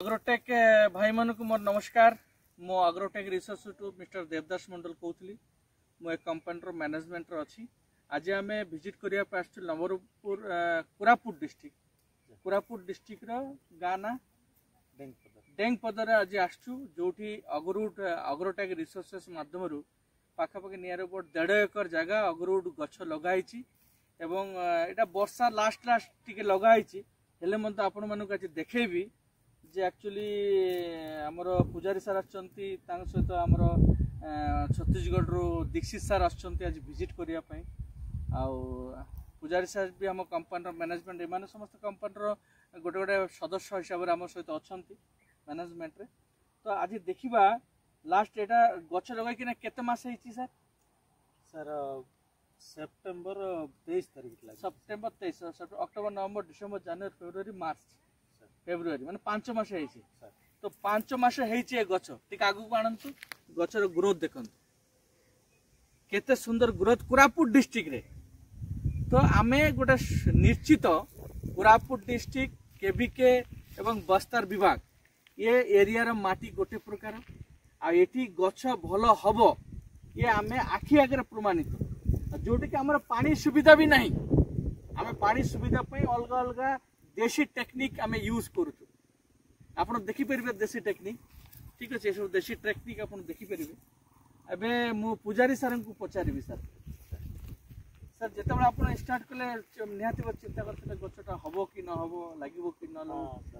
Agrotech भाई मान को मोर नमस्कार। मो agrotech research institute mister Devdas मंडल कहूली। मु एक कंपनी मैनेजमेंट अच्छी। आज आम विजिट करने नवरंगपुर कोरापुट डिस्ट्रिक्ट गाँ ना डेंगपदर आज आसचु जो अग्रोटेक रिसोर्सेस माध्यम पाखापाखि नियर अबाउट 1.5 एकर जगह अग्रोट गछ लगाई एवं एटा वर्षा लास्ट टिके लगाई हेले मत आपण मानक आज देखेबी जे एक्चुअली आमर पूजारी सार सहित आमर छत्तीसगढ़ रू दीक्षित सार आज विजिट करने पूजारी सार भी आम कंपनी मैनेजमेंट एम समस्त कंपनी गोटे गोटे सदस्य हिसाब से आम सहित अच्छा मैनेजमेंट रे। तो आज देखा लास्ट एटा गछ लगे केते मास है सर? सर सेप्टेम्बर 23 तारीख लगे। सेप्टेम्बर 23 अक्टोबर नवंबर डिसेम्बर जनवरी फेब्रुआरी मार्च फेब्रुआरी माने 5 मास है। तो 5 मास है गछ टिक आगु को आणंतु गछर ग्रोथ देखंतु केते सुंदर ग्रोथ कोरापुट डिस्ट्रिक्ट रे। तो आमे गोटे निश्चित कोरापुट डिस्ट्रिक्ट केबीके एवं बस्तर विभाग ये एरिया रो माटी गोटे प्रकार आ एठी गछ भलो हबो ये आमे आखि आगे प्रमाणित जोटी कि आमर पानी सुविधा भी नहीं। आमे पानी सुविधा पे अलग अलग देशी टेक्निक आमे यूज करूँ। आप देखी पारे देशी टेक्निक ठीक अच्छे सब देशी टेक्निक आप देखी पारे। एबे मु पूजारी सर को पचारि सर सर जिते आप स्टार्ट कले निहाती चिंता करते गछटा हम कि न हम लगे कि न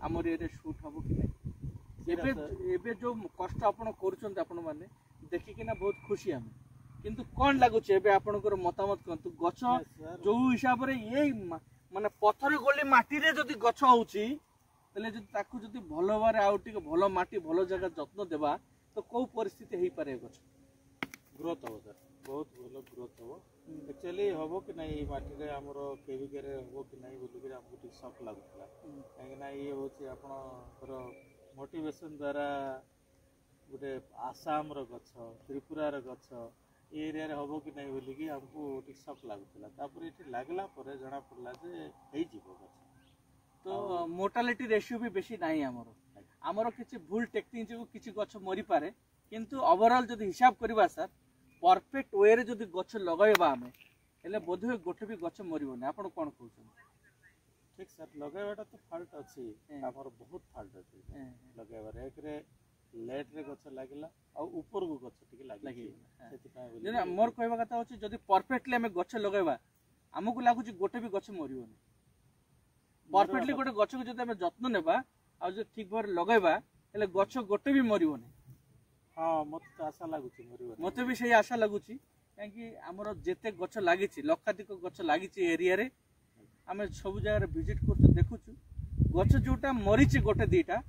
आमर ये सुट हम कि नहीं जो कष्ट आपण कर देखिकिना बहुत खुशी आम किंतु कौन लगुच आपंकर मतामत कहतु गछ जो हिसाब से ये माने पथर गली माटी रे जदि गछ होउची तले जदि भल भाव आउ टिके भल माटी भल जगह जत्न देबा तो कौ परिस्थिति हेई पारे गछ ग्रोथ हो सर बहुत भल ग्रोथ हो एक्चुअली हम कि नहीं माटी रे हमर केविके रे हो कि नहीं बोली कि हमको ठीक शॉक लागुला काहे ना ये होची आपनकर मोटिवेशन द्वारा गोटे आसाम रो गछ त्रिपुरा रो गछ एरिया रे हम कि नहीं बोली कि हमको ठीक शॉक लागुला तापर एठी लागला परे जना पड़ला जे हेई जीवो गछ। तो मोर्टालिटी रेशियो भी बेसी नाही आमर किछि भूल टेक्निक जो किछि गछ मरी पारे किंतु ओवरऑल जदि हिसाब करबा सर परफेक्ट वे रे जदि गछ लगाइबा आमे हेले बोधवे गोटे भी गछ मरिबोनी। आपण कोन कहउछन? ठीक सर लगाइबाटा तो फाल्ट अछि हमर बहुत फाल्ट अछि लगाइबा एक रे लेट रे गछ लागिला आ ऊपर को गछ टिके लागि सेति काय बोली जे मोर कहबा कथा होछि जदि परफेक्टली हमें गछ लगाइबा हमकु लागुछि गोटे भी गछ मरिबोनी। परफेक्टली गोटे गछ को जदि हमें जत्न नेबा आ जे ठीक भाव लगाइबा हेले गछ गोटे भी मरिबोनी। हाँ मत आशा लागुछि मरिबोनी मते भी सही आशा लागुछि काहेकि हमर जेते गछ लागिछि लक्षाधिक गछ लागिछि एरिया रे आमे सब जगह विजिट करछु देखुछु गछ जोटा मरिछि गोटे दीटा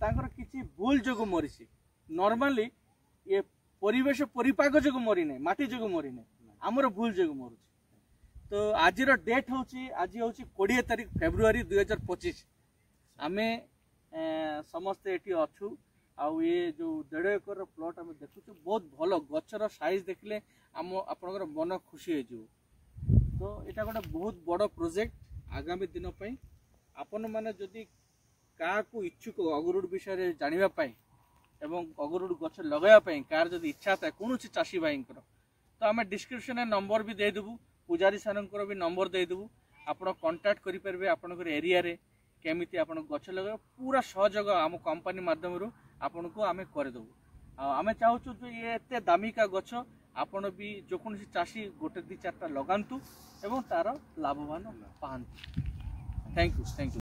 तांकर किछि भूल जगो मरिछि। नॉर्मली ये परिवेश परिपाक जगो मरि नै माटी जगो मरि नै हमर भूल जगो मरुछि। तो आज डेट होची आज होची 20 तारीख फेब्रुआरी 2025 आमे समस्त एटी अछु आउ ये जो 1.5 एकर प्लॉट आमे देखुछु बहुत भलो गछर साइज देखले हम आपनकर मन खुशी हे जो। तो एटा गोटे बहुत बड़ प्रोजेक्ट आगामी दिन पई आपन माने जदि का को इच्छुक अगरुड विषय जानिबा पई एवं अगरुड गछ लगाया पई कार जदि इच्छा था कोनोसी चासी भाईंकर तो आमे डिस्क्रिप्शन में नंबर भी दे देबू पूजारी सारंकर भी नंबर दे देबू आपण कांटेक्ट करि परबे आपनकर एरिया रे केमिति आपण गछ लगा पूरा सहयोग आम कंपनी माध्यम रो आपन को आमे कर देबू। आमे चाहूछु जो ये एते दामिका गछ आपण भी जो कोनोसी चासी गोटे 2-4टा लगांतु एवं तार लाभवान पाहंतु। Thank you.